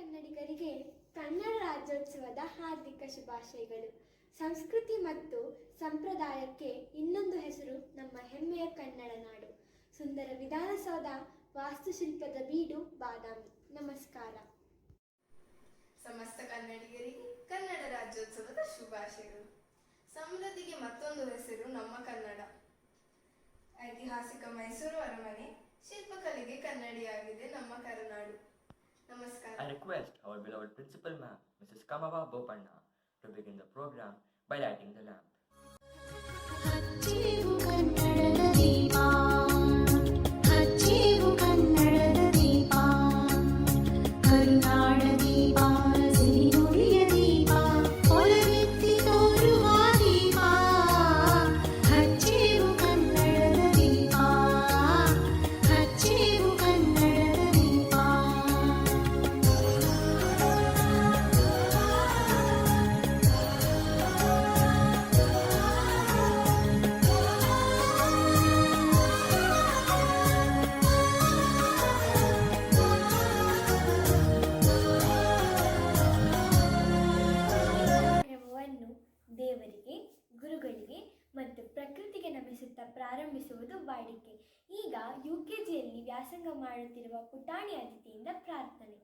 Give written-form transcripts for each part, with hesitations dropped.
ಕನ್ನಡಿಗರಿಗೆ ಕನ್ನಡ ರಾಜ್ಯೋತ್ಸವದ ಹಾರ್ದಿಕ ಶುಭಾಶಯಗಳು. ಸಂಸ್ಕೃತಿ ಮತ್ತು ಸಂಪ್ರದಾಯಕ್ಕೆ ಇನ್ನೊಂದು ಹೆಸರು ನಮ್ಮ ಹೆಮ್ಮೆಯ ಕನ್ನಡ ನಾಡು. ಸುಂದರ ವಿಧಾನಸೌಧ, ವಾಸ್ತುಶಿಲ್ಪದ ಬೀಡು ಬಾದಾಮಿ. ನಮಸ್ಕಾರ. ಸಮಸ್ತ ಕನ್ನಡಿಗರಿಗೆ ಕನ್ನಡ ರಾಜ್ಯೋತ್ಸವದ ಶುಭಾಶಯಗಳು. ಸಮೃದ್ಧಿಗೆ ಮತ್ತೊಂದು ಹೆಸರು ನಮ್ಮ ಕನ್ನಡ. ಐತಿಹಾಸಿಕ ಮೈಸೂರು ಅರಮನೆ ಶಿಲ್ಪಕಲೆಗೆ ಕನ್ನಡಿಯಾಗಿದೆ ನಮ್ಮ ಕರುನಾಡು. ನಮಸ್ಕಾರ. I request our beloved Principal Ma'am, Mrs. Kamava Bopanna, to begin the program by lighting the lamp. ದೇವರಿಗೆ, ಗುರುಗಳಿಗೆ ಮತ್ತು ಪ್ರಕೃತಿಗೆ ನಮಿಸುತ್ತಾ ಪ್ರಾರಂಭಿಸುವುದು ವಾಡಿಕೆ. ಈಗ UKGಯಲ್ಲಿ ವ್ಯಾಸಂಗ ಮಾಡುತ್ತಿರುವ ಪುಟಾಣಿ ಅತಿಥಿಯಿಂದ ಪ್ರಾರ್ಥನೆ.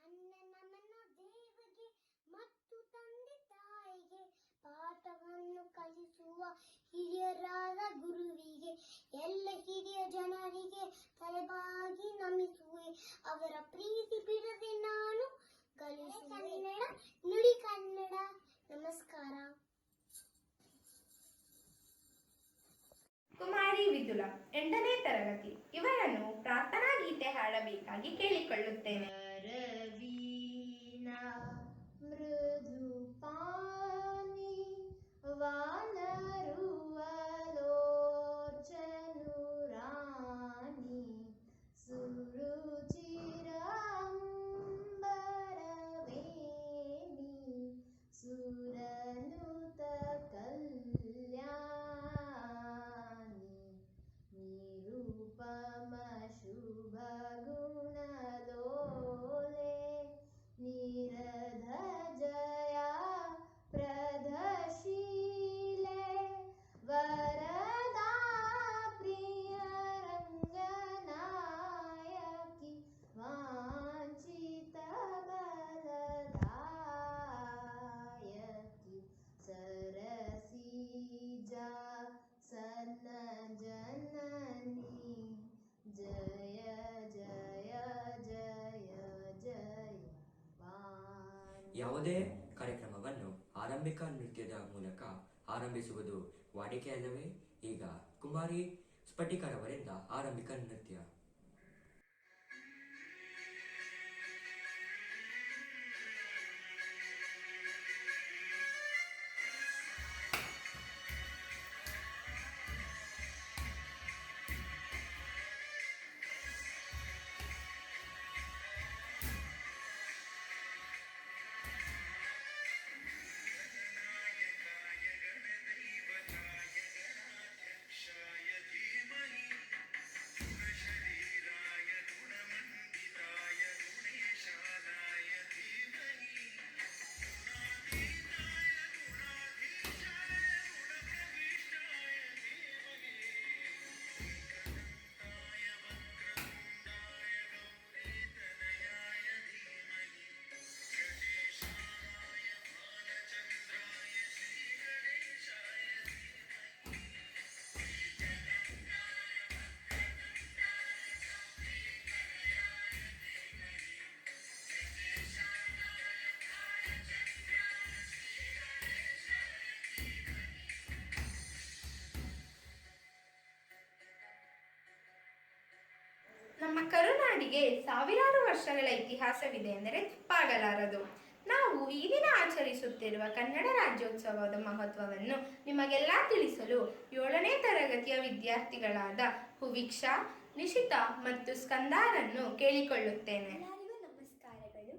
ನನ್ನ ನಮನ ದೇವರಿಗೆ ಮತ್ತು ತಂದೆ ತಾಯಿಗೆ, ಪಾಠವನ್ನು ಕಲಿಸುವ ಹಿರಿಯರಾದ ಗುರುವಿಗೆ, ಎಲ್ಲ ಹಿರಿಯ ಜನರಿಗೆ ತಲೆಬಾಗಿ ನಮಿಸುವೆ. ಅವರ ಪ್ರೀತಿ ಬಿಡದೆ ನಾನು ಕನ್ನಡ, ನುಡಿ ಕನ್ನಡ. ನಮಸ್ಕಾರ. ಕುಮಾರಿ ವಿದುಲಾ, 8ನೇ ತರಗತಿ. ಇವರನ್ನು ಪ್ರಾರ್ಥನಾ ಗೀತೆ ಹಾಡಬೇಕಾಗಿ ಕೇಳಿಕೊಳ್ಳುತ್ತೇನೆ. ರವೀನಾ ಮೃದು ಪಾನಿ ವಾನರುವಲೋಚನು ರಾಣಿ ಸುರುಚಿರಂಬರವೇಣಿ ಸುರನುತ ಕಲ್ಯಾಣಿ ನಿರೂಪಮ ಶುಭ ಗುಣಲೋಲೆ ನಿರಧ ಜಯ ಪ್ರದಶೀಲೆ ವರದಾ ಪ್ರಿಯ ರಂಗನಾಯಕಿ ವಾಂಚಿತ ಬಲದಾಯಕಿ ಸರಸೀಜಾ ಸನ್ನ ಜನನಿ ಜಯ ಜಯ ಜಯ ಜಯ. ಯಾವುದೇ ಕಾರ್ಯಕ್ರಮವನ್ನು ಆರಂಭಿಕ ನೃತ್ಯದ ಮೂಲಕ ಆರಂಭಿಸುವುದು ವಾಡಿಕೆಯಲ್ಲವೇ? ಈಗ ಕುಮಾರಿ ಸ್ಫಟಿಕರ್ ಅವರಿಂದ ಆರಂಭಿಕ ನೃತ್ಯ. ನಮ್ಮ ಕರುನಾಡಿಗೆ ಸಾವಿರಾರು ವರ್ಷಗಳ ಇತಿಹಾಸವಿದೆ ಎಂದರೆ ತಪ್ಪಾಗಲಾರದು. ನಾವು ಈ ದಿನ ಆಚರಿಸುತ್ತಿರುವ ಕನ್ನಡ ರಾಜ್ಯೋತ್ಸವದ ಮಹತ್ವವನ್ನು ನಿಮಗೆಲ್ಲ ತಿಳಿಸಲು 7ನೇ ತರಗತಿಯ ವಿದ್ಯಾರ್ಥಿಗಳಾದ ಹುವಿಕ್ಷಾ, ನಿಶಿತಾ ಮತ್ತು ಸ್ಕಂದಾರನ್ನು ಕೇಳಿಕೊಳ್ಳುತ್ತೇನೆ. ಎಲ್ಲರಿಗೂ ನಮಸ್ಕಾರಗಳು.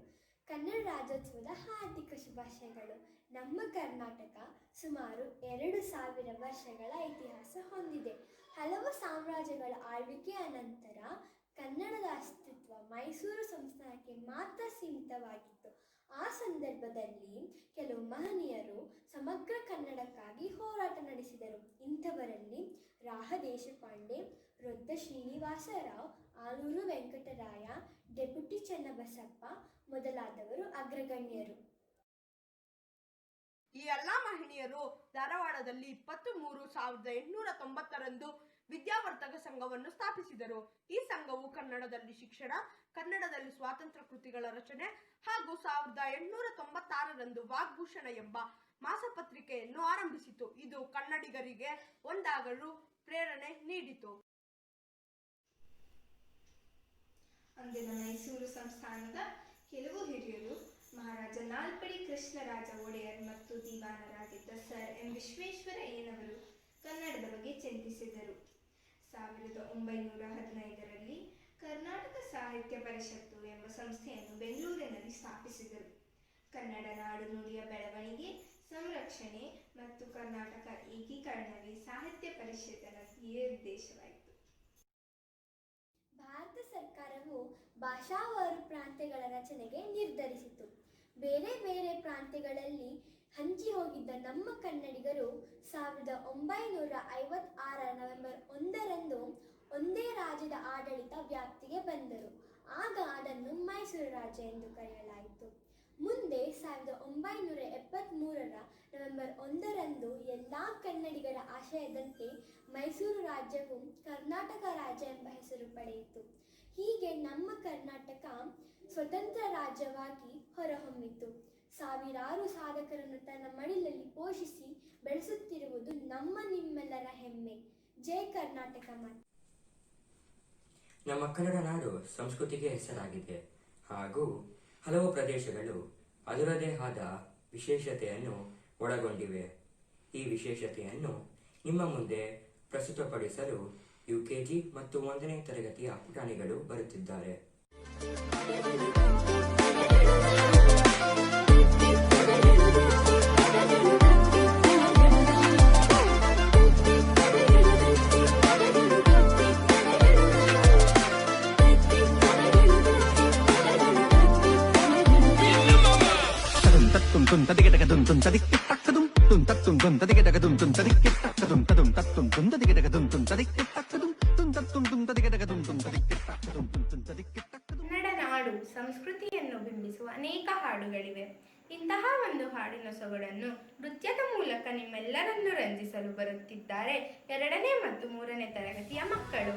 ಕನ್ನಡ ರಾಜ್ಯೋತ್ಸವದ ಹಾರ್ದಿಕ ಶುಭಾಶಯಗಳು. ನಮ್ಮ ಕರ್ನಾಟಕ ಸುಮಾರು 2000 ವರ್ಷಗಳ ಇತಿಹಾಸ ಹೊಂದಿದೆ. ಹಲವು ಸಾಮ್ರಾಜ್ಯಗಳ ಆಳ್ವಿಕೆಯ ನಂತರ ಕನ್ನಡದ ಅಸ್ತಿತ್ವ ಮೈಸೂರು ಸಂಸ್ಥಾನಕ್ಕೆ ಮಾತ್ರ ಸೀಮಿತವಾಗಿತ್ತು. ಆ ಸಂದರ್ಭದಲ್ಲಿ ಕೆಲವು ಮಹನೀಯರು ಸಮಗ್ರ ಕನ್ನಡಕ್ಕಾಗಿ ಹೋರಾಟ ನಡೆಸಿದರು. ಇಂಥವರಲ್ಲಿ ರಾಹ ದೇಶಪಾಂಡೆ, ರೊದ್ದ ಶ್ರೀನಿವಾಸರಾವ್, ಆಲೂರು ವೆಂಕಟರಾಯ, ಡೆಪ್ಯೂಟಿ ಚನ್ನಬಸಪ್ಪ ಮೊದಲಾದವರು ಅಗ್ರಗಣ್ಯರು. ಈ ಎಲ್ಲ ಮಹನೀಯರು ಧಾರವಾಡದಲ್ಲಿ 23/1890ರಂದು ವಿದ್ಯಾವರ್ಧಕ ಸಂಘವನ್ನು ಸ್ಥಾಪಿಸಿದರು. ಈ ಸಂಘವು ಕನ್ನಡದಲ್ಲಿ ಶಿಕ್ಷಣ, ಕನ್ನಡದಲ್ಲಿ ಸ್ವಾತಂತ್ರ್ಯ ಕೃತಿಗಳ ರಚನೆ ಹಾಗೂ 1896ರಂದು ವಾಗ್ಭೂಷಣ ಎಂಬ ಮಾಸಪತ್ರಿಕೆಯನ್ನು ಆರಂಭಿಸಿತು. ಇದು ಕನ್ನಡಿಗರಿಗೆ ಒಂದಾಗಲು ಪ್ರೇರಣೆ ನೀಡಿತು. ಅಂದಿನ ಮೈಸೂರು ಸಂಸ್ಥಾನದ ಕೆಲವು ಹಿರಿಯರು ಮಹಾರಾಜ ನಾಲ್ಪಡಿ ಕೃಷ್ಣರಾಜ ಒಡೆಯರ್ ಮತ್ತು ದಿವಾನರಾಗಿದ್ದ ಸರ್ ಎಂ ವಿಶ್ವೇಶ್ವರಯ್ಯನವರು ಕನ್ನಡದ ಬಗ್ಗೆ ಚಿಂತಿಸಿದರು. 1915ರಲ್ಲಿ ಕರ್ನಾಟಕ ಸಾಹಿತ್ಯ ಪರಿಷತ್ತು ಎಂಬ ಸಂಸ್ಥೆಯನ್ನು ಬೆಂಗಳೂರಿನಲ್ಲಿ ಸ್ಥಾಪಿಸಿದರು. ಕನ್ನಡ ನಾಡು ನುಡಿಯ ಬೆಳವಣಿಗೆ, ಸಂರಕ್ಷಣೆ ಮತ್ತು ಕರ್ನಾಟಕ ಏಕೀಕರಣವೇ ಸಾಹಿತ್ಯ ಪರಿಷತ್ತಿನ ಧ್ಯೇಯ ಉದ್ದೇಶವಾಯಿತು. ಭಾರತ ಸರ್ಕಾರವು ಭಾಷಾವಾರು ಪ್ರಾಂತ್ಯಗಳ ರಚನೆಗೆ ನಿರ್ಧರಿಸಿತು. ಬೇರೆ ಬೇರೆ ಪ್ರಾಂತ್ಯಗಳಲ್ಲಿ ಹಂಚಿ ಹೋಗಿದ್ದ ನಮ್ಮ ಕನ್ನಡಿಗರು 1956 ನವೆಂಬರ್ 1ರಂದು ಒಂದೇ ರಾಜ್ಯದ ಆಡಳಿತ ವ್ಯಾಪ್ತಿಗೆ ಬಂದರು. ಆಗ ಅದನ್ನು ಮೈಸೂರು ರಾಜ್ಯ ಎಂದು ಕರೆಯಲಾಯಿತು. ಮುಂದೆ 1973 ನವೆಂಬರ್ 1ರಂದು ಎಲ್ಲ ಕನ್ನಡಿಗರ ಆಶಯದಂತೆ ಮೈಸೂರು ರಾಜ್ಯವು ಕರ್ನಾಟಕ ರಾಜ್ಯ ಎಂಬ ಹೆಸರು ಪಡೆಯಿತು. ಹೀಗೆ ನಮ್ಮ ಕರ್ನಾಟಕ ಸ್ವತಂತ್ರ ರಾಜ್ಯವಾಗಿ ಹೊರಹೊಮ್ಮಿತು. ಸಾವಿರಾರು ಸಾಧಕರನ್ನು ತನ್ನ ಮಡಿಲಲ್ಲಿ ಪೋಷಿಸಿ ಬೆಳೆಸುತ್ತಿರುವುದು ನಮ್ಮ ನಿಮ್ಮೆಲ್ಲರ ಹೆಮ್ಮೆ. ಜೈ ಕರ್ನಾಟಕ ಮಾತೆ. ನಮ್ಮ ಕನ್ನಡ ನಾಡು ಸಂಸ್ಕೃತಿಗೆ ಹೆಸರಾಗಿದೆ ಹಾಗೂ ಹಲವು ಪ್ರದೇಶಗಳು ಅದರದೇ ಆದ ವಿಶೇಷತೆಯನ್ನು ಒಳಗೊಂಡಿವೆ. ಈ ವಿಶೇಷತೆಯನ್ನು ನಿಮ್ಮ ಮುಂದೆ ಪ್ರಸ್ತುತಪಡಿಸಲು UKG ಮತ್ತು 1ನೇ ತರಗತಿಯ ಪುಟಾಣಿಗಳು ಬರುತ್ತಿದ್ದಾರೆ. ಕನ್ನಡ ನಾಡು ಸಂಸ್ಕೃತಿಯನ್ನು ಬಿಂಬಿಸುವ ಅನೇಕ ಹಾಡುಗಳಿವೆ. ಇಂತಹ ಒಂದು ಹಾಡಿನ ಸೊಗಡನ್ನು ನೃತ್ಯದ ಮೂಲಕ ನಿಮ್ಮೆಲ್ಲರನ್ನು ರಂಜಿಸಲು ಬರುತ್ತಿದ್ದಾರೆ 2ನೇ ಮತ್ತು 3ನೇ ತರಗತಿಯ ಮಕ್ಕಳು.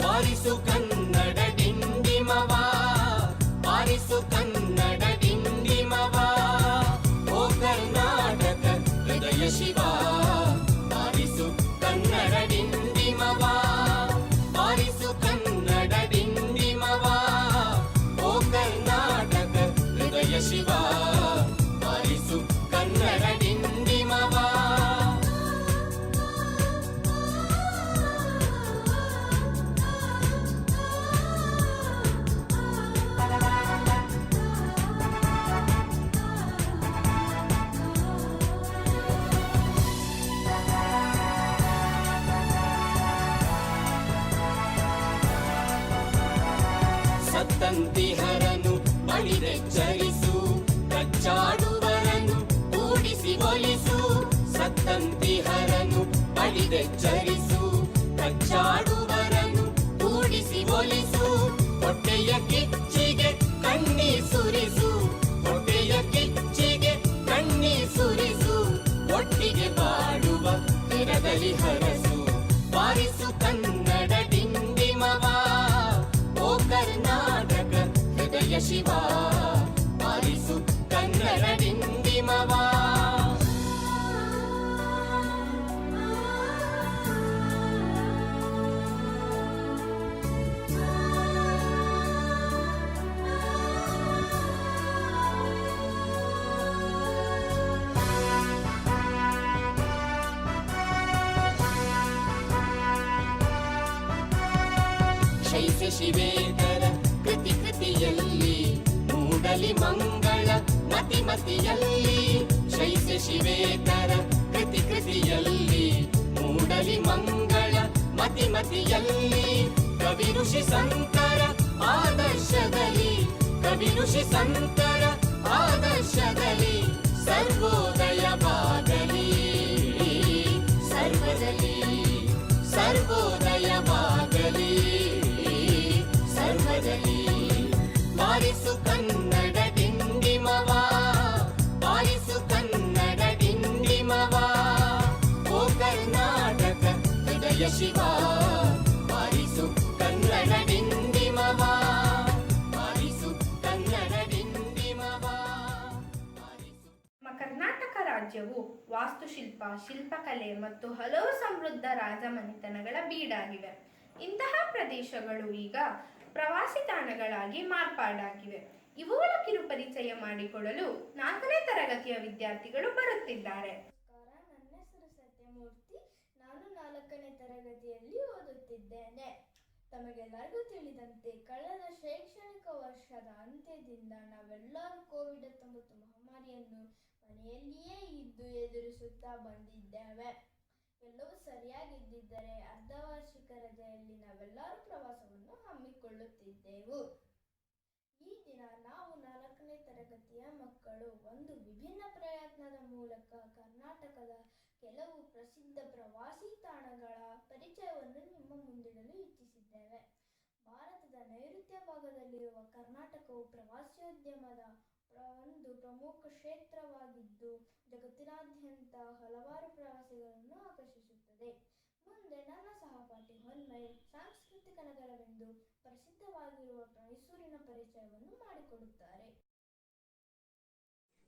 ಬಾರಿಸು ಕನ್ನಡ ಡಿಂಡಿಮವ, ಬಾರಿಸು ಕನ್ನಡ ಡಿಂಡಿಮವ, ಓ ಕರ್ನಾಟಕ ಹೃದಯ ಶಿವ, ಬಾರಿಸು ಕನ್ನಡ ಡಿಂಡಿಮವ, ಬಾರಿಸು ಕನ್ನಡ ಡಿಂಡಿಮವ, ಓ ಕರ್ನಾಟಕ ಹೃದಯ ಶಿವ, ಬಾರಿಸು ಕನ್ನಡ ಡಿಂಡಿಮವ. ಸತ್ತಂತಿಹರನು ಬಡಿದೆಚ್ಚರಿಸು, ಕಚ್ಚಾಡುವರನು ಕೂಡಿಸಿ ಒಲಿಸು. ಸತ್ತಂತಿಹರನು ಬಡಿದೆಚ್ಚರಿಸು, ಕಚ್ಚಾಡುವರನು ಕೂಡಿಸಿ ಒಲಿಸು. ಹೊಟ್ಟೆಯ ಕಿಚ್ಚಿಗೆ ಕಣ್ಣೀರ್ ಸುರಿಸು, ಹೊಟ್ಟೆಯ ಕಿಚ್ಚಿಗೆ ಕಣ್ಣೀರ್ ಸುರಿಸು. ಒಟ್ಟಿಗೆ ಬಾಳುವ ತಿರದಲ್ಲಿ ಹರಸು, ಬಾರಿಸು ಕನ್ನಡ ಡಿಂಡಿಮವ, ಓ ಕರ್ನಾಟಕ ಹೃದಯ ಶಿವ, ಬಾರಿಸು ಕನ್ನಡ ಡಿಂಡಿಮವ. ಶಿವೇತರ ಕೃತಿ ಕೃತಿಯಲ್ಲಿ ಮೂಡಲಿ ಮಂಗಳ ಮತಿ ಮತಿಯಲ್ಲಿ ಶೈಸ್ಯ ಶಿವೇತರ ಕೃತಿ ಕೃತಿಯಲ್ಲಿ ಮೂಡಲಿ ಮಂಗಳ ಮತಿ ಮತಿಯಲ್ಲಿ ಕವಿ ಋಷಿ ಸಂತರ ಆದರ್ಶದಲ್ಲಿ ಕವಿ ಋಷಿ ಸಂತರ ಆದರ್ಶದಲ್ಲಿ ಸರ್ವೋದಯವಾಗಲಿ ಸರ್ವದಲ್ಲಿ ಸರ್ವೋದಯವಾಗಲಿ ಸರ್ವದಲ್ಲಿ ಬಾರಿಸು ಕನ್ನಡ ಡಿಂಡಿಮವ ಬಾರಿಸು ಕನ್ನಡ ಡಿಂಡಿಮವ ಓ ಕರ್ನಾಟಕ ಹೃದಯ ಶಿವ ಬಾರಿಸು ಕನ್ನಡ ಡಿಂಡಿಮವ ಬಾರಿಸು ಕನ್ನಡ ಡಿಂಡಿಮವ ಬಾರಿಸು. ನಮ್ಮ ಕರ್ನಾಟಕ ರಾಜ್ಯವು ವಾಸ್ತುಶಿಲ್ಪ, ಶಿಲ್ಪಕಲೆ ಮತ್ತು ಹಲವು ಸಮೃದ್ಧ ರಾಜಮನೆತನಗಳ ಬೀಡಾಗಿವೆ. ಇಂತಹ ಪ್ರದೇಶಗಳು ಈಗ ಪ್ರವಾಸಿ ತಾಣಗಳಾಗಿ ಮಾರ್ಪಾಡಾಗಿವೆ. ಇವುಗಳ ಕಿರುಪರಿಚಯ ಮಾಡಿಕೊಡಲು 4ನೇ ತರಗತಿಯ ವಿದ್ಯಾರ್ಥಿಗಳು ಬರುತ್ತಿದ್ದಾರೆ. ನಮಸ್ಕಾರ, ನನ್ನ ಹೆಸರು ಸತ್ಯಮೂರ್ತಿ. ನಾನು 4ನೇ ತರಗತಿಯಲ್ಲಿ ಓದುತ್ತಿದ್ದೇನೆ. ತಮಗೆಲ್ಲರಿಗೂ ತಿಳಿದಂತೆ ಕಳೆದ ಶೈಕ್ಷಣಿಕ ವರ್ಷದ ಅಂತ್ಯದಿಂದ ನಾವೆಲ್ಲರೂ ಕೋವಿಡ್-19 ಮಹಾಮಾರಿಯನ್ನು ಮನೆಯಲ್ಲಿಯೇ ಇದ್ದು ಎದುರಿಸುತ್ತಾ ಬಂದಿದ್ದೇವೆ. ಎಲ್ಲವೂ ಸರಿಯಾಗಿದ್ದಿದ್ದರೆ ಅರ್ಧವಾರ್ಷಿಕ ರಜೆಯಲ್ಲಿ ನಾವೆಲ್ಲರೂ ಪ್ರವಾಸವನ್ನು ಹಮ್ಮಿಕೊಳ್ಳುತ್ತಿದ್ದೆವು. ಈ ದಿನ ನಾವು 4ನೇ ತರಗತಿಯ ಮಕ್ಕಳು ಒಂದು ವಿಭಿನ್ನ ಪ್ರಯತ್ನದ ಮೂಲಕ ಕರ್ನಾಟಕದ ಕೆಲವು ಪ್ರಸಿದ್ಧ ಪ್ರವಾಸಿ ತಾಣಗಳ ಪರಿಚಯವನ್ನು ನಿಮ್ಮ ಮುಂದಿಡಲು ಇಚ್ಛಿಸಿದ್ದೇವೆ. ಭಾರತದ ನೈಋತ್ಯ ಭಾಗದಲ್ಲಿರುವ ಕರ್ನಾಟಕವು ಪ್ರವಾಸೋದ್ಯಮದ ಒಂದು ಪ್ರಮುಖ ಕ್ಷೇತ್ರವಾಗಿದ್ದು ಜಗತ್ತಿನಾದ್ಯಂತ ಹಲವಾರು ಪ್ರವಾಸಿಗರನ್ನು ಆಕರ್ಷಿಸುತ್ತದೆ. ಮುಂದೆ ನನ್ನ ಸಹಪಾಠಿ ಹೊನ್ಮೈ ಸಾಂಸ್ಕೃತಿಕ ನಗರವೆಂದು ಪ್ರಸಿದ್ಧವಾಗಿರುವ ಮೈಸೂರಿನ ಪರಿಚಯವನ್ನು ಮಾಡಿಕೊಡುತ್ತಾರೆ.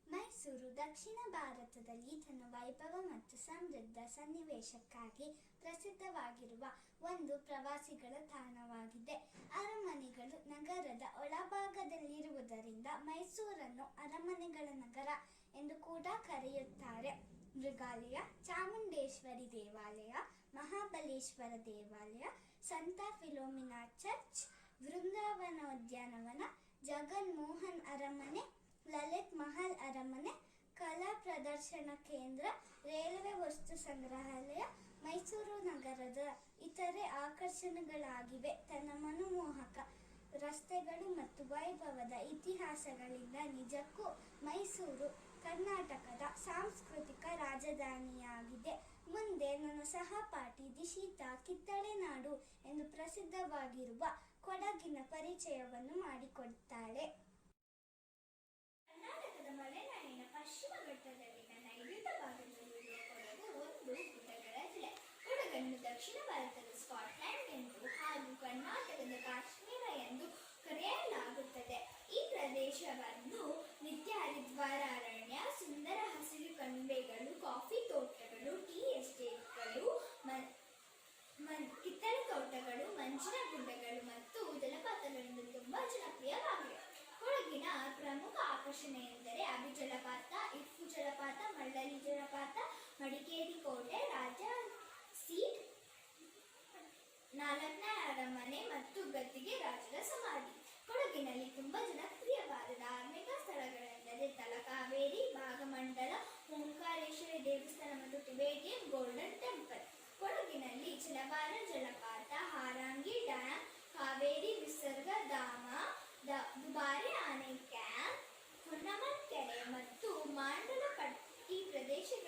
ಮೈಸೂರು ದಕ್ಷಿಣ ಭಾರತದಲ್ಲಿ ತನ್ನ ವೈಭವ ಮತ್ತು ಸಮೃದ್ಧ ಸನ್ನಿವೇಶಕ್ಕಾಗಿ ಪ್ರಸಿದ್ಧವಾಗಿರುವ ಒಂದು ಪ್ರವಾಸಿಗಳ ತಾಣವಾಗಿದೆ. ಅರಮನೆಗಳು ನಗರದ ಒಳಭಾಗದಲ್ಲಿರುವುದರಿಂದ ಮೈಸೂರನ್ನು ಅರಮನೆಗಳ ನಗರ ಎಂದು ಕೂಡ ಕರೆಯುತ್ತಾರೆ. ಮೃಗಾಲಯ, ಚಾಮುಂಡೇಶ್ವರಿ ದೇವಾಲಯ, ಮಹಾಬಲೇಶ್ವರ ದೇವಾಲಯ, ಸಂತ ಫಿಲೋಮಿನಾ ಚರ್ಚ್, ವೃಂದಾವನ ಉದ್ಯಾನವನ, ಜಗನ್ಮೋಹನ್ ಅರಮನೆ, ಲಲಿತ್ ಮಹಲ್ ಅರಮನೆ, ಕಲಾ ಪ್ರದರ್ಶನ ಕೇಂದ್ರ, ರೈಲ್ವೆ ವಸ್ತು ಸಂಗ್ರಹಾಲಯ ಮೈಸೂರು ನಗರದ ಇತರೆ ಆಕರ್ಷಣೆಗಳಾಗಿವೆ. ತನ್ನ ಮನಮೋಹಕ ರಸ್ತೆಗಳು ಮತ್ತು ವೈಭವದ ಇತಿಹಾಸಗಳಿಂದ ನಿಜಕ್ಕೂ ಮೈಸೂರು ಕರ್ನಾಟಕದ ಸಾಂಸ್ಕೃತಿಕ ರಾಜಧಾನಿಯಾಗಿದೆ. ಮುಂದೆ ನನ್ನ ಸಹಪಾಠಿ ದಿಶಿತಾ ಕಿತ್ತಳೆ ನಾಡು ಎಂದು ಪ್ರಸಿದ್ಧವಾಗಿರುವ ಕೊಡಗಿನ ಪರಿಚಯವನ್ನು ಮಾಡಿಕೊಡುತ್ತಾಳೆ. ಕರ್ನಾಟಕದ ಮಲೆನಾಡಿನ ಪಶ್ಚಿಮ ಘಟ್ಟದಲ್ಲಿನ ನೈಋತ್ಯ ಭಾಗದಲ್ಲಿರುವ ಕೊಡಗು ಒಂದು ಗುಡ್ಡಗಳ ಜಿಲ್ಲೆ. ಕೊಡಗನ್ನು ದಕ್ಷಿಣ ಭಾರತದ ಸ್ಕಾಟ್ಲೆಂಡ್ ಎಂದು ಹಾಗೂ ಕರ್ನಾಟಕದ ಕಾಶ್ಮೀರ ಎಂದು ಕರೆಯಲಾಗುತ್ತದೆ. ಈ ಪ್ರದೇಶವನ್ನು ನಿತ್ಯ ಹರಿದ್ವಾರ ಅರಣ್ಯ, ಸುಂದರ ಹಸಿರು ಕಣಿವೆಗಳು, ಕಾಫಿ ತೋಟಗಳು, ಟೀ ಎಸ್ಟೇಟ್ಗಳು, ಕಿತ್ತಳೆ ತೋಟಗಳು, ಮಂಜಿನ ಗುಡ್ಡಗಳು ಮತ್ತು ಜಲಪಾತಗಳಿಂದ ತುಂಬಾ ಜನಪ್ರಿಯವಾಗಿವೆ. ಕೊಡಗಿನ ಪ್ರಮುಖ ಆಕರ್ಷಣೆ ಎಂದರೆ ಅಬಿ ಜಲಪಾತ, ಇಫ್ಫು ಜಲಪಾತ, ಮಳ್ಳಲಿ ಜಲಪಾತ, ಮಡಿಕೇರಿ ಕೋಟೆ, ರಾಜ ಸೀಟ್, 4ನೇ ಅರಮನೆ ಮತ್ತು ಗದ್ದಿಗೆ ರಾಜರ ಸಮಾಧಿ. ಕೊಡಗಿನಲ್ಲಿ ತುಂಬಾ ಜನಪ್ರಿಯವಾದ ಧಾರ್ಮಿಕ ಸ್ಥಳಗಳೆಂದರೆ ತಲಕಾವೇರಿ, ಭಾಗಮಂಡಲ, ಓಂಕಾರೇಶ್ವರಿ ದೇವಸ್ಥಾನ ಮತ್ತು ಟಿಬೇಟಿಯನ್ ಗೋಲ್ಡನ್ ಟೆಂಪಲ್. ಕೊಡಗಿನಲ್ಲಿ ಚಿಲಬಾರ ಜಲಪಾತ, ಹಾರಂಗಿ ಡ್ಯಾಮ್, ಕಾವೇರಿ ವಿಸರ್ಗ ಧಾಮ, ದುಬಾರೆ ಆನೆ ಕ್ಯಾಂಪ್, ಹೊನ್ನಮನ್ ಕೆರೆ ಮತ್ತು ಮಾಂಡಲಪಟ್ಟಿ ಪ್ರದೇಶಗಳು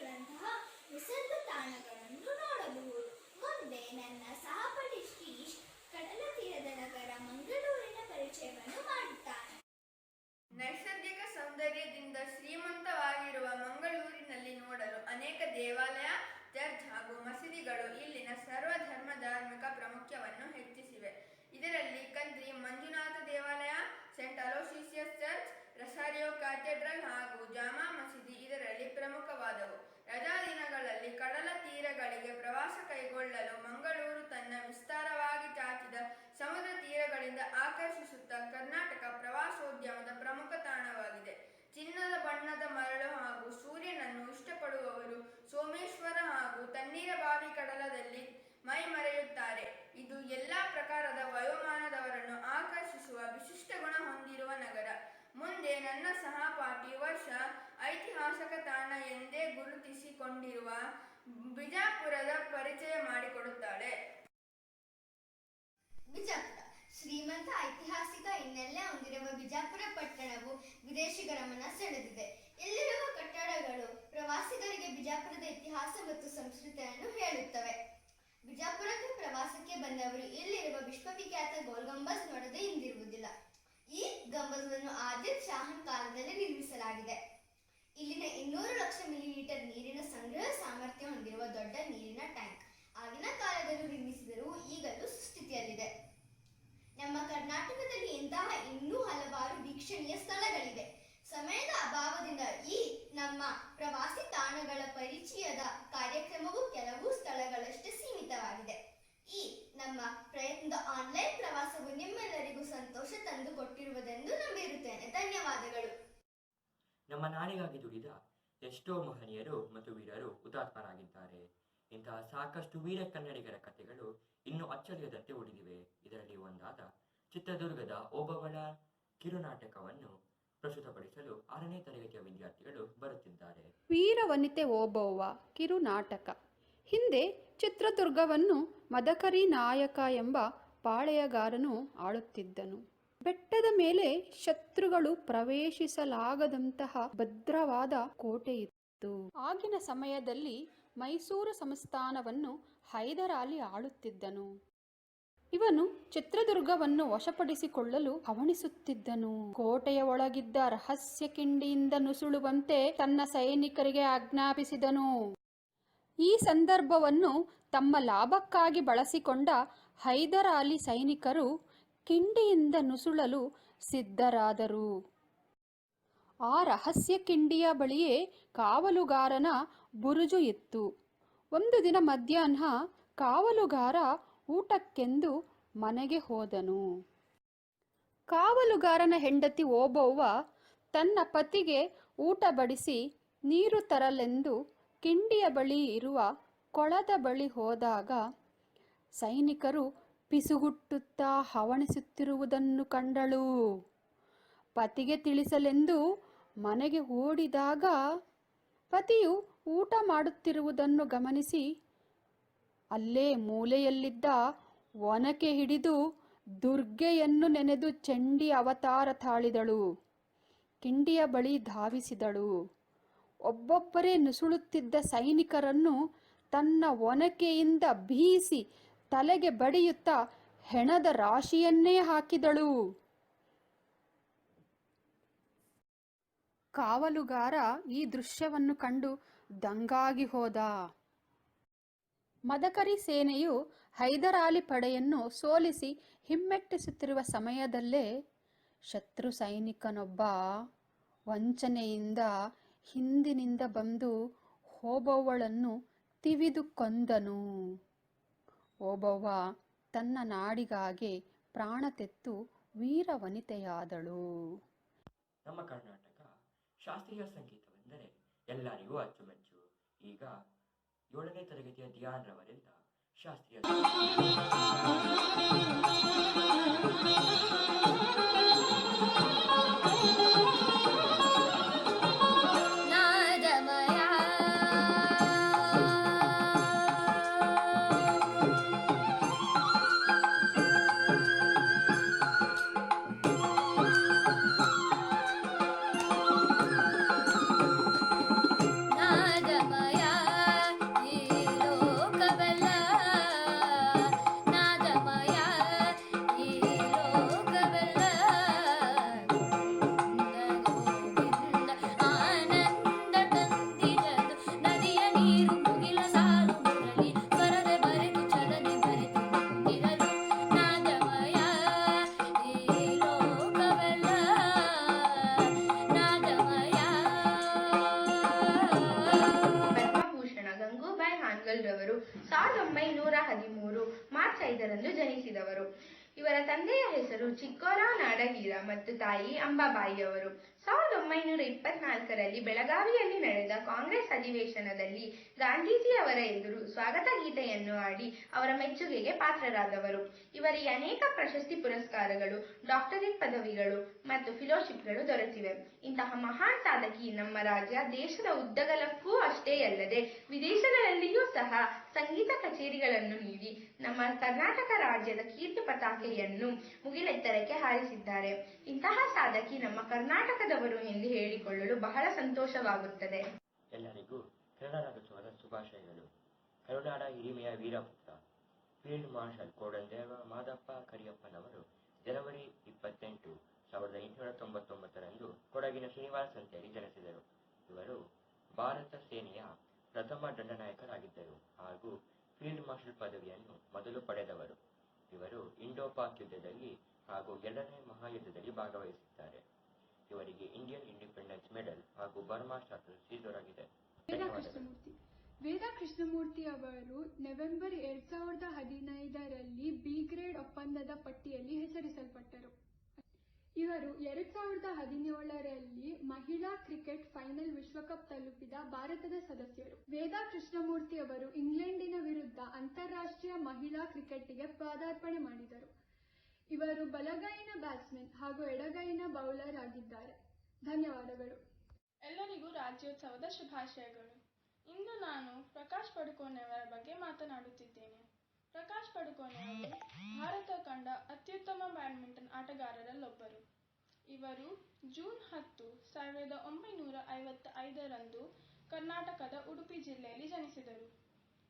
ಈ ವರ್ಷ ಐತಿಹಾಸಿಕ ತಾಣ ಎಂದೇ ಗುರುತಿಸಿಕೊಂಡಿರುವ ಬಿಜಾಪುರದ ಪರಿಚಯ ಮಾಡಿಕೊಡುತ್ತಾಳೆ. ಬಿಜಾಪುರ ಶ್ರೀಮಂತ ಐತಿಹಾಸಿಕ ಹಿನ್ನೆಲೆ ಹೊಂದಿರುವ ಬಿಜಾಪುರ ಪಟ್ಟಣವು ವಿದೇಶಿಗರ ಮನ ಸೆಳೆದಿದೆ. ಇಲ್ಲಿರುವ ಕಟ್ಟಡಗಳು ಪ್ರವಾಸಿಗರಿಗೆ ಬಿಜಾಪುರದ ಇತಿಹಾಸ ಮತ್ತು ಸಂಸ್ಕೃತಿಯನ್ನು ಹೇಳುತ್ತವೆ. ಬಿಜಾಪುರಕ್ಕೆ ಪ್ರವಾಸಕ್ಕೆ ಬಂದವರು ಇಲ್ಲಿರುವ ವಿಶ್ವವಿಖ್ಯಾತ ಗೋಲ್ ಗಂಬಜ್ ನೋಡದೆ ಹಿಂದಿರುವುದಿಲ್ಲ. ಈ ಗಂಬಜನ್ನು ಆದಿಲ್ ಶಾಹನ್ ಕಾಲದಲ್ಲಿ ನಿರ್ಮಿಸಲಾಗಿದೆ. ಇಲ್ಲಿನ 200 ಲಕ್ಷ ಮಿಲಿಲೀಟರ್ ನೀರಿನ ಸಂಗ್ರಹ ಸಾಮರ್ಥ್ಯ ಹೊಂದಿರುವ ದೊಡ್ಡ ನೀರಿನ ಟ್ಯಾಂಕ್ ಆಗಿನ ಕಾಲದಲ್ಲೂ ನಿರ್ಮಿಸಿದರೂ ಈಗಲೂ ಸುಸ್ಥಿತಿಯಲ್ಲಿದೆ. ನಮ್ಮ ಕರ್ನಾಟಕದಲ್ಲಿ ಇಂತಹ ಇನ್ನೂ ಹಲವಾರು ವೀಕ್ಷಣೀಯ ಸ್ಥಳಗಳಿವೆ. ಸಮಯದ ಅಭಾವದಿಂದ ಈ ನಮ್ಮ ಪ್ರವಾಸಿ ತಾಣಗಳ ಪರಿಚಯದ ಕಾರ್ಯಕ್ರಮವು ಕೆಲವು ಸ್ಥಳಗಳಷ್ಟೇ ಸೀಮಿತವಾಗಿದೆ. ಈ ನಮ್ಮ ಪ್ರಯತ್ನದ ಆನ್ಲೈನ್ ಪ್ರವಾಸವು ನಿಮ್ಮೆಲ್ಲರಿಗೂ ಸಂತೋಷ ತಂದು ಕೊಟ್ಟಿರುವುದೆಂದು ನಂಬಿರುತ್ತೇನೆ. ಧನ್ಯವಾದಗಳು. ನಮ್ಮ ನಾಡಿಗಾಗಿ ದುಡಿದ ಎಷ್ಟೋ ಮಹನೀಯರು ಮತ್ತು ವೀರರು ಹುತಾತ್ಮರಾಗಿದ್ದಾರೆ. ಇಂತಹ ಸಾಕಷ್ಟು ವೀರ ಕನ್ನಡಿಗರ ಕಥೆಗಳು ಇನ್ನೂ ಅಚ್ಚಳಿಯದಂತೆ ಉಳಿದಿವೆ. ಇದರಲ್ಲಿ ಒಂದಾದ ಚಿತ್ರದುರ್ಗದ ಓಬವ್ವನ ಕಿರುನಾಟಕವನ್ನು ಪ್ರಸ್ತುತಪಡಿಸಲು 6ನೇ ತರಗತಿಯ ವಿದ್ಯಾರ್ಥಿಗಳು ಬರುತ್ತಿದ್ದಾರೆ. ವೀರವನಿತೆ ಓಬವ್ವ ಕಿರುನಾಟಕ. ಹಿಂದೆ ಚಿತ್ರದುರ್ಗವನ್ನು ಮದಕರಿ ನಾಯಕ ಎಂಬ ಪಾಳೆಯಗಾರನು ಆಳುತ್ತಿದ್ದನು. ಬೆಟ್ಟದ ಮೇಲೆ ಶತ್ರುಗಳು ಪ್ರವೇಶಿಸಲಾಗದಂತಹ ಭದ್ರವಾದ ಕೋಟೆಯಿತ್ತು. ಆಗಿನ ಸಮಯದಲ್ಲಿ ಮೈಸೂರು ಸಂಸ್ಥಾನವನ್ನು ಹೈದರಾಲಿ ಆಳುತ್ತಿದ್ದನು. ಇವನು ಚಿತ್ರದುರ್ಗವನ್ನು ವಶಪಡಿಸಿಕೊಳ್ಳಲು ಹವಣಿಸುತ್ತಿದ್ದನು. ಕೋಟೆಯ ಒಳಗಿದ್ದ ರಹಸ್ಯ ಕಿಂಡಿಯಿಂದ ನುಸುಳುವಂತೆ ತನ್ನ ಸೈನಿಕರಿಗೆ ಆಜ್ಞಾಪಿಸಿದನು. ಈ ಸಂದರ್ಭವನ್ನು ತಮ್ಮ ಲಾಭಕ್ಕಾಗಿ ಬಳಸಿಕೊಂಡ ಹೈದರಾಲಿ ಸೈನಿಕರು ಕಿಂಡಿಯಿಂದ ನುಸುಳಲು ಸಿದ್ಧರಾದರು. ಆ ರಹಸ್ಯ ಕಿಂಡಿಯ ಬಳಿಯೇ ಕಾವಲುಗಾರನ ಬುರುಜು ಇತ್ತು. ಒಂದು ದಿನ ಮಧ್ಯಾಹ್ನ ಕಾವಲುಗಾರ ಊಟಕ್ಕೆಂದು ಮನೆಗೆ ಹೋದನು. ಕಾವಲುಗಾರನ ಹೆಂಡತಿ ಓಬವ್ವ ತನ್ನ ಪತಿಗೆ ಊಟ ಬಡಿಸಿ ನೀರು ತರಲೆಂದು ಕಿಂಡಿಯ ಬಳಿ ಇರುವ ಕೊಳದ ಬಳಿ ಹೋದಾಗ ಸೈನಿಕರು ಪಿಸುಗುಟ್ಟುತ್ತಾ ಹವಣಿಸುತ್ತಿರುವುದನ್ನು ಕಂಡಳು. ಪತಿಗೆ ತಿಳಿಸಲೆಂದು ಮನೆಗೆ ಓಡಿದಾಗ ಪತಿಯು ಊಟ ಮಾಡುತ್ತಿರುವುದನ್ನು ಗಮನಿಸಿ ಅಲ್ಲೇ ಮೂಲೆಯಲ್ಲಿದ್ದ ಒನಕೆ ಹಿಡಿದು ದುರ್ಗೆಯನ್ನು ನೆನೆದು ಚಂಡಿ ಅವತಾರ ತಾಳಿದಳು. ಕಿಂಡಿಯ ಬಳಿ ಧಾವಿಸಿದಳು. ಒಬ್ಬೊಬ್ಬರೇ ನುಸುಳುತ್ತಿದ್ದ ಸೈನಿಕರನ್ನು ತನ್ನ ಒನಕೆಯಿಂದ ಬೀಸಿ ತಲೆಗೆ ಬಡಿಯುತ್ತಾ ಹೆಣದ ರಾಶಿಯನ್ನೇ ಹಾಕಿದಳು. ಕಾವಲುಗಾರ ಈ ದೃಶ್ಯವನ್ನು ಕಂಡು ದಂಗಾಗಿ ಹೋದ. ಮದಕರಿ ಸೇನೆಯು ಹೈದರಾಲಿ ಪಡೆಯನ್ನು ಸೋಲಿಸಿ ಹಿಮ್ಮೆಟ್ಟಿಸುತ್ತಿರುವ ಸಮಯದಲ್ಲೇ ಶತ್ರು ಸೈನಿಕನೊಬ್ಬ ವಂಚನೆಯಿಂದ ಹಿಂದಿನಿಂದ ಬಂದು ಓಬವ್ವಳನ್ನು ತಿವಿದು ಕೊಂದನು. ಓಬವ್ವ ತನ್ನ ನಾಡಿಗಾಗಿ ಪ್ರಾಣ ತೆತ್ತು ವೀರವನಿತೆಯಾದಳು. ನಮ್ಮ ಕರ್ನಾಟಕ ಶಾಸ್ತ್ರೀಯ ಸಂಗೀತವೆಂದರೆ ಎಲ್ಲರಿಗೂ ಅಚ್ಚುಮೆಚ್ಚು. ಈಗ 7ನೇ ತರಗತಿಯ ಧ್ಯಾನ್ ರವರಿಂದ ಶಾಸ್ತ್ರೀಯ ರವರು 1913 ಮಾರ್ಚ್ 5ರಂದು ಜನಿಸಿದವರು. ಇವರ ತಂದೆಯ ಹೆಸರು ಚಿಕ್ಕೋರಾವ್ ನಾಡಗೀರ ಮತ್ತು ತಾಯಿ ಅಂಬಾಬಾಯಿಯವರು. 1924ರಲ್ಲಿ ಬೆಳಗಾವಿಯಲ್ಲಿ ನಡೆದ ಕಾಂಗ್ರೆಸ್ ಅಧಿವೇಶನದಲ್ಲಿ ಗಾಂಧೀಜಿಯವರ ಎದುರು ಸ್ವಾಗತ ಗೀತೆಯನ್ನು ಆಡಿ ಅವರ ಮೆಚ್ಚುಗೆಗೆ ಪಾತ್ರರಾದವರು. ಇವರಿಗೆ ಅನೇಕ ಪ್ರಶಸ್ತಿ ಪುರಸ್ಕಾರಗಳು, ಡಾಕ್ಟರೇಟ್ ಪದವಿಗಳು ಮತ್ತು ಫೆಲೋಶಿಪ್ಗಳು ದೊರೆತಿವೆ. ಇಂತಹ ಮಹಾನ್ ಸಾಧಕಿ ನಮ್ಮ ರಾಜ್ಯ ದೇಶದ ಉದ್ದಗಲಕ್ಕೂ ಅಷ್ಟೇ ಅಲ್ಲದೆ ವಿದೇಶಗಳಲ್ಲಿಯೂ ಸಹ ಸಂಗೀತ ಕಚೇರಿಗಳನ್ನು ನೀಡಿ ನಮ್ಮ ಕರ್ನಾಟಕ ರಾಜ್ಯದ ಕೀರ್ತಿ ಪತಾಕೆಯನ್ನು ಮುಗಿಲೆತ್ತರಕ್ಕೆ ಹಾರಿಸಿದ್ದಾರೆ. ಇಂತಹ ಸಾಧಕಿ ನಮ್ಮ ಕರ್ನಾಟಕದವರು ಎಂದು ಹೇಳಿಕೊಳ್ಳಲು ಬಹಳ ಸಂತೋಷವಾಗುತ್ತದೆ. ಎಲ್ಲರಿಗೂ ಕನ್ನಡ ರಾಜ್ಯೋತ್ಸವದ ಶುಭಾಶಯಗಳು. ಕರುನಾಡ ಹಿರಿಮೆಯ ವೀರಪುತ್ರ ಫೀಲ್ಡ್ ಮಾರ್ಷಲ್ ಕೋಡಂದೇವ ಮಾದಪ್ಪ ಕರಿಯಪ್ಪನವರು ಜನವರಿ 28, 1899ರಂದು ಕೊಡಗಿನ ಶ್ರೀನಿವಾಸ ಸಂತೆಯಲ್ಲಿ ಜನಿಸಿದರು. ಇವರು ಭಾರತ ಸೇನೆಯ ಪ್ರಥಮ ದಂಡನಾಯಕರಾಗಿದ್ದರು ಹಾಗೂ ಫೀಲ್ಡ್ ಮಾರ್ಷಲ್ ಪದವಿಯನ್ನು ಮೊದಲು ಪಡೆದವರು. ಇವರು ಇಂಡೋ-ಪಾಕ್ ಯುದ್ಧದಲ್ಲಿ ಹಾಗೂ ಎರಡನೇ ಮಹಾಯುದ್ಧದಲ್ಲಿ ಭಾಗವಹಿಸಿದ್ದಾರೆ. ಇವರಿಗೆ ಇಂಡಿಯನ್ ಇಂಡಿಪೆಂಡೆನ್ಸ್ ಮೆಡಲ್ ಹಾಗೂ ಬರ್ಮಾ ಸ್ಟಾರ್ ಪ್ರಶಸ್ತಿ ದೊರಕಿದೆ. ವೇದಾ ಕೃಷ್ಣಮೂರ್ತಿ ಅವರು ನವೆಂಬರ್ 2015ರಲ್ಲಿ ಬಿ ಗ್ರೇಡ್ ಒಪ್ಪಂದದ ಪಟ್ಟಿಯಲ್ಲಿ ಹೆಸರಿಸಲ್ಪಟ್ಟರು. ಇವರು 2017ರಲ್ಲಿ ಮಹಿಳಾ ಕ್ರಿಕೆಟ್ ಫೈನಲ್ ವಿಶ್ವಕಪ್ ತಲುಪಿದ ಭಾರತದ ಸದಸ್ಯರು. ವೇದಾ ಕೃಷ್ಣಮೂರ್ತಿ ಅವರು ಇಂಗ್ಲೆಂಡಿನ ವಿರುದ್ಧ ಅಂತಾರಾಷ್ಟ್ರೀಯ ಮಹಿಳಾ ಕ್ರಿಕೆಟ್ಗೆ ಪದಾರ್ಪಣೆ ಮಾಡಿದರು. ಇವರು ಬಲಗೈನ ಬ್ಯಾಟ್ಸ್ಮನ್ ಹಾಗೂ ಎಡಗೈನ ಬೌಲರ್ ಆಗಿದ್ದಾರೆ. ಧನ್ಯವಾದಗಳು. ಎಲ್ಲರಿಗೂ ರಾಜ್ಯೋತ್ಸವದ ಶುಭಾಶಯಗಳು. ಇಂದು ನಾನು ಪ್ರಕಾಶ್ ಪಡುಕೋಣೆಯವರ ಬಗ್ಗೆ ಮಾತನಾಡುತ್ತಿದ್ದೇನೆ. ಪ್ರಕಾಶ್ ಪಡುಕೋಣೆಯವರು ಭಾರತ ಕಂಡ ಅತ್ಯುತ್ತಮ ಬ್ಯಾಡ್ಮಿಂಟನ್ ಆಟಗಾರರಲ್ಲೊಬ್ಬರು. ಇವರು ಜೂನ್ 10, 1955ರಂದು ಕರ್ನಾಟಕದ ಉಡುಪಿ ಜಿಲ್ಲೆಯಲ್ಲಿ ಜನಿಸಿದರು.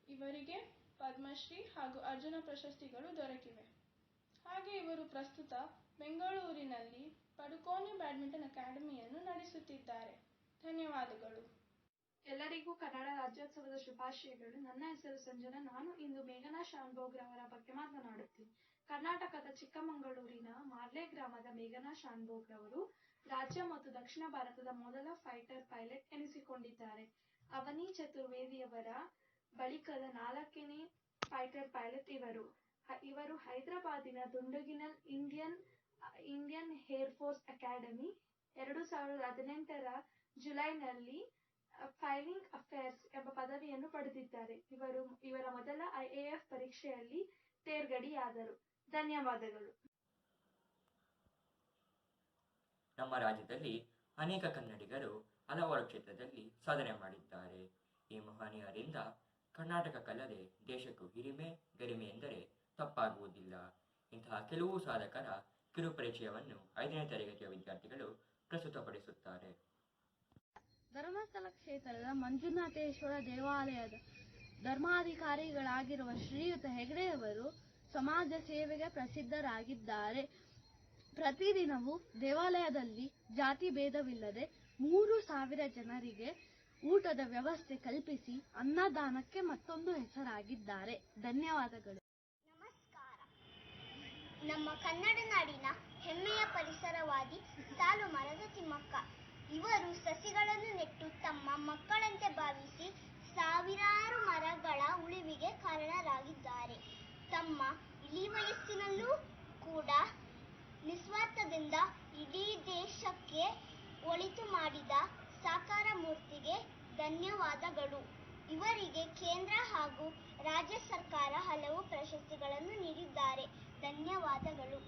ಇವರಿಗೆ ಪದ್ಮಶ್ರೀ ಹಾಗೂ ಅರ್ಜುನ ಪ್ರಶಸ್ತಿಗಳು ದೊರಕಿವೆ. ಹಾಗೆ ಇವರು ಪ್ರಸ್ತುತ ಬೆಂಗಳೂರಿನಲ್ಲಿ ಪಡುಕೋಣೆ ಬ್ಯಾಡ್ಮಿಂಟನ್ ಅಕಾಡೆಮಿಯನ್ನು ನಡೆಸುತ್ತಿದ್ದಾರೆ. ಧನ್ಯವಾದಗಳು. ಎಲ್ಲರಿಗೂ ಕನ್ನಡ ರಾಜ್ಯೋತ್ಸವದ ಶುಭಾಶಯಗಳು. ನನ್ನ ಹೆಸರು ಸಂಜನಾ. ನಾನು ಇಂದು ಮೇಘನಾ ಶಾನ್ಭೋಗ್ ರವರ ಬಗ್ಗೆ ಮಾತನಾಡುತ್ತೇನೆ. ಕರ್ನಾಟಕದ ಚಿಕ್ಕಮಗಳೂರಿನ ಮಾರ್ಲೆ ಗ್ರಾಮದ ಮೇಘನಾ ಶಾನ್ಭೋಗ್ ರವರು ರಾಜ್ಯ ಮತ್ತು ದಕ್ಷಿಣ ಭಾರತದ ಮೊದಲ ಫೈಟರ್ ಪೈಲಟ್ ಎನಿಸಿಕೊಂಡಿದ್ದಾರೆ. ಅವನಿ ಚತುರ್ವೇದಿಯವರ ಬಳಿಕದ 4ನೇ ಫೈಟರ್ ಪೈಲಟ್ ಇವರು ಹೈದರಾಬಾದಿನ ದುಂಡಗಿನಲ್ ಇಂಡಿಯನ್ ಏರ್ ಫೋರ್ಸ್ ಅಕಾಡೆಮಿ 2018ರ ಜುಲೈನಲ್ಲಿ ಫ್ಲೈಯಿಂಗ್ ಅಫೇರ್ಸ್ ಎಂಬ ಪದವಿಯನ್ನು ಪಡೆದಿದ್ದಾರೆ. ಇವರ ಮೊದಲ IAF ಪರೀಕ್ಷೆಯಲ್ಲಿ ತೇರ್ಗಡೆಯಾದರು. ಧನ್ಯವಾದಗಳು. ನಮ್ಮ ರಾಜ್ಯದಲ್ಲಿ ಅನೇಕ ಕನ್ನಡಿಗರು ಹಲವಾರು ಕ್ಷೇತ್ರದಲ್ಲಿ ಸಾಧನೆ ಮಾಡಿದ್ದಾರೆ. ಈ ಮಹನೀಯರಿಂದ ಕರ್ನಾಟಕಕ್ಕಲ್ಲದೆ ದೇಶಕ್ಕೂ ಹಿರಿಮೆ ಗರಿಮೆ ಎಂದರೆ ತಪ್ಪಾಗುವುದಿಲ್ಲ. ಇಂತಹ ಕೆಲವು ಸಾಧಕರ ಕಿರು ಪರಿಚಯವನ್ನು 5ನೇ ತರಗತಿಯ ವಿದ್ಯಾರ್ಥಿಗಳು ಪ್ರಸ್ತುತಪಡಿಸುತ್ತಾರೆ. ಧರ್ಮಸ್ಥಳ ಕ್ಷೇತ್ರದ ಮಂಜುನಾಥೇಶ್ವರ ದೇವಾಲಯದ ಧರ್ಮಾಧಿಕಾರಿಗಳಾಗಿರುವ ಶ್ರೀಯುತ ಹೆಗಡೆಯವರು ಸಮಾಜ ಸೇವೆಗೆ ಪ್ರಸಿದ್ಧರಾಗಿದ್ದಾರೆ. ಪ್ರತಿದಿನವೂ ದೇವಾಲಯದಲ್ಲಿ ಜಾತಿ ಭೇದವಿಲ್ಲದೆ 3,000 ಜನರಿಗೆ ಊಟದ ವ್ಯವಸ್ಥೆ ಕಲ್ಪಿಸಿ ಅನ್ನದಾನಕ್ಕೆ ಮತ್ತೊಂದು ಹೆಸರಾಗಿದ್ದಾರೆ. ಧನ್ಯವಾದಗಳು. ನಮಸ್ಕಾರ. ನಮ್ಮ ಕನ್ನಡ ನಾಡಿನ ಹೆಮ್ಮೆಯ ಪರಿಸರವಾದಿ ಸಾಲು ಮರದ ತಿಮ್ಮಕ್ಕ ಇವರು ಸಸಿಗಳನ್ನು ನೆಟ್ಟು ತಮ್ಮ ಮಕ್ಕಳಂತೆ ಭಾವಿಸಿ ಸಾವಿರಾರು ಮರಗಳ ಉಳಿವಿಗೆ ಕಾರಣರಾಗಿದ್ದಾರೆ. ತಮ್ಮ ಇಳಿ ವಯಸ್ಸಿನಲ್ಲೂ ಕೂಡ ನಿಸ್ವಾರ್ಥದಿಂದ ಇಡೀ ದೇಶಕ್ಕೆ ಒಳಿತು ಮಾಡಿದ ಸಾಕಾರ ಮೂರ್ತಿಗೆ ಧನ್ಯವಾದಗಳು. ಇವರಿಗೆ ಕೇಂದ್ರ ಹಾಗೂ ರಾಜ್ಯ ಸರ್ಕಾರ ಹಲವು ಪ್ರಶಸ್ತಿಗಳನ್ನು ನೀಡಿದ್ದಾರೆ. ಧನ್ಯವಾದಗಳು.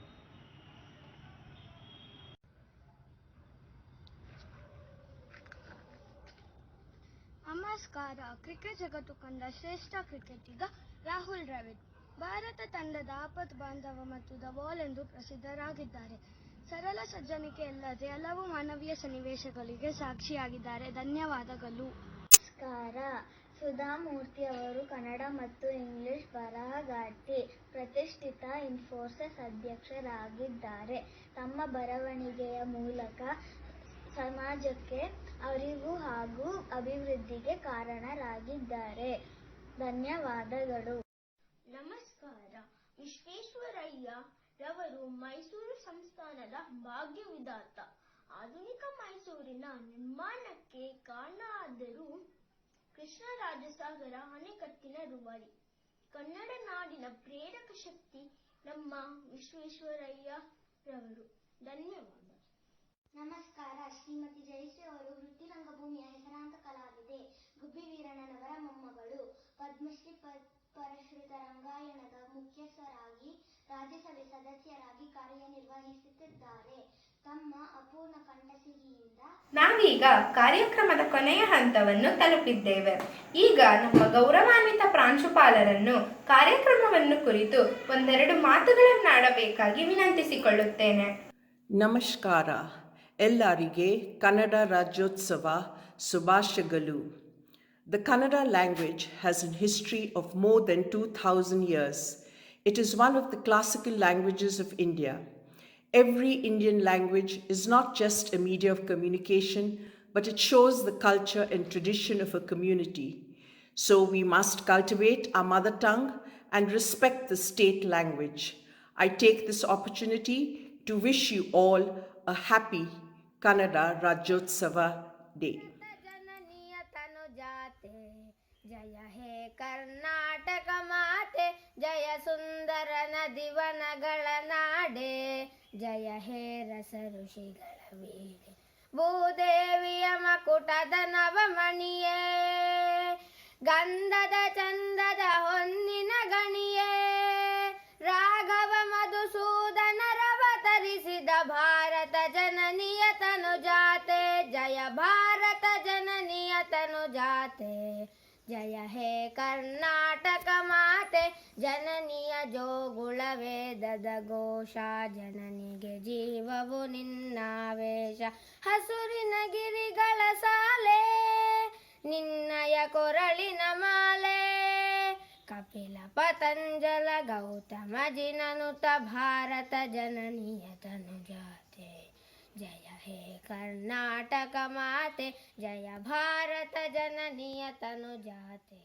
ನಮಸ್ಕಾರ. ಕ್ರಿಕೆಟ್ ಜಗತ್ತು ಕಂಡ ಶ್ರೇಷ್ಠ ಕ್ರಿಕೆಟಿಗ ರಾಹುಲ್ ದ್ರಾವಿಡ್ ಭಾರತ ತಂಡದ ಆಪತ್ ಬಾಂಧವ ಮತ್ತು ದ ಬಾಲ್ ಎಂದು ಪ್ರಸಿದ್ಧರಾಗಿದ್ದಾರೆ. ಸರಳ ಸಜ್ಜನಿಕೆಯಲ್ಲದೆ ಹಲವು ಮಾನವೀಯ ಸನ್ನಿವೇಶಗಳಿಗೆ ಸಾಕ್ಷಿಯಾಗಿದ್ದಾರೆ. ಧನ್ಯವಾದಗಳು. ನಮಸ್ಕಾರ. ಸುಧಾಮೂರ್ತಿ ಅವರು ಕನ್ನಡ ಮತ್ತು ಇಂಗ್ಲಿಷ್ ಬರಹಗಾರ್ತಿ, ಪ್ರತಿಷ್ಠಿತ ಇನ್ಫೋಸಿಸ್ ಅಧ್ಯಕ್ಷರಾಗಿದ್ದಾರೆ. ತಮ್ಮ ಬರವಣಿಗೆಯ ಮೂಲಕ ಸಮಾಜಕ್ಕೆ ಅರಿವು ಹಾಗೂ ಅಭಿವೃದ್ಧಿಗೆ ಕಾರಣರಾಗಿದ್ದಾರೆ. ಧನ್ಯವಾದಗಳು. ನಮಸ್ಕಾರ. ವಿಶ್ವೇಶ್ವರಯ್ಯ ರವರು ಮೈಸೂರು ಸಂಸ್ಥಾನದ ಭಾಗ್ಯ ವಿಧಾತ. ಆಧುನಿಕ ಮೈಸೂರಿನ ನಿರ್ಮಾಣಕ್ಕೆ ಕಾರಣ ಆದರೂ ಕೃಷ್ಣರಾಜಸಾಗರ ಅಣೆಕಟ್ಟಿನ ರೂವಾರಿ. ಕನ್ನಡ ನಾಡಿನ ಪ್ರೇರಕ ಶಕ್ತಿ ನಮ್ಮ ವಿಶ್ವೇಶ್ವರಯ್ಯ ರವರು. ಧನ್ಯವಾದ. ನಮಸ್ಕಾರ. ಶ್ರೀಮತಿ ಜಯಶ್ರೀ ಅವರು ವೃತ್ತಿ ರಂಗಭೂಮಿಯ ಹೆಸರಾಂತ ಕಲಾವಿದೆ. ಗುಬ್ಬಿ ವೀರಣ್ಣನವರ ಮೊಮ್ಮಗಳು. ಪದ್ಮಶ್ರೀ ಪರಶ್ರುತ ರಂಗಾಯಣದ ಮುಖ್ಯಸ್ಥರಾಗಿ ರಾಜ್ಯಸಭೆ ಸದಸ್ಯರಾಗಿ ಕಾರ್ಯನಿರ್ವಹಿಸುತ್ತಿದ್ದಾರೆ. ತಮ್ಮ ಅಪೂರ್ಣ ಕಂಠಸಿರಿಯಿಂದ ನಾವೀಗ ಕಾರ್ಯಕ್ರಮದ ಕೊನೆಯ ಹಂತವನ್ನು ತಲುಪಿದ್ದೇವೆ. ಈಗ ನಮ್ಮ ಗೌರವಾನ್ವಿತ ಪ್ರಾಂಶುಪಾಲರನ್ನು ಕಾರ್ಯಕ್ರಮವನ್ನು ಕುರಿತು ಒಂದೆರಡು ಮಾತುಗಳನ್ನಾಡಬೇಕಾಗಿ ವಿನಂತಿಸಿಕೊಳ್ಳುತ್ತೇನೆ. ನಮಸ್ಕಾರ. ಎಲ್ಲರಿಗೆ ಕನ್ನಡ ರಾಜ್ಯೋತ್ಸವ ಶುಭಾಶಯಗಳು. The Kannada language has a history of more than 2000 years. It is one of the classical languages of India. Every Indian language is not just a media of communication, but it shows the culture and tradition of a community. So we must cultivate our mother tongue and respect the state language. I take this opportunity to wish you all a happy Kannada Rajyotsava Day. ಜಯ ಹೇ ಕರ್ನಾಟಕ ಮಾತೆ, ಜಯ ಸುಂದರ ನದಿವನಗಳ ನಾಡೆ, ಜಯ ಹೇ ರಸ ಋಷಿಗಳ ವೀಣೆ, ಭೂದೇವಿಯ ಮಕುಟದ ನವಮಣಿಯೇ, ಗಂಧದ ಚಂದದ ಹೊನ್ನಿನ ಗಣಿಯೇ, ರಾಘವ ಮಧುಸೂದನರವತರಿಸಿದ ಭಾರತ ಜನನಿಯ ತನುಜಾತೆ, ಜಯ ಭಾರತ ಜನನಿಯ ತನುಜಾತೆ, ಜಯ ಹೇ ಕರ್ನಾಟಕ ಮಾತೆ, ಜನನಿಯ ಜೋಗುಳ ವೇದದ ಘೋಷ, ಜನನಿಗೆ ಜೀವವು ನಿನ್ನಾವೇಶ, ಹಸುರಿನ ಗಿರಿಗಳ ಸಾಲೆ, ನಿನ್ನಯ ಕೊರಳಿನ ಮಾಲೆ, ಕಪಿಲ ಪತಂಜಲ ಗೌತಮ ಜಿನನುತ ಭಾರತ ಜನನಿಯ ತನುಜಾತೆ, ಜಯ ಹೇ ಕರ್ನಾಟಕ ಮಾತೆ, ಜಯ ಭಾರತ ಜನನಿಯ ತನುಜಾತೆ,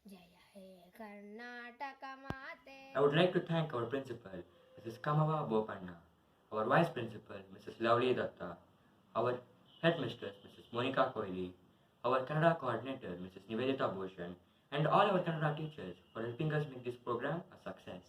ಜಯ ಹೇ ಕರ್ನಾಟಕ ಮಾತೆ. I would like to thank our principal, Mrs. Kamava Bopanna, our vice principal, Mrs. Lovely Datta, our headmistress, Mrs. Monica Koili, our Kannada coordinator, Mrs. Nivedita Bhushan, and all our Kannada teachers for helping us make this program a success.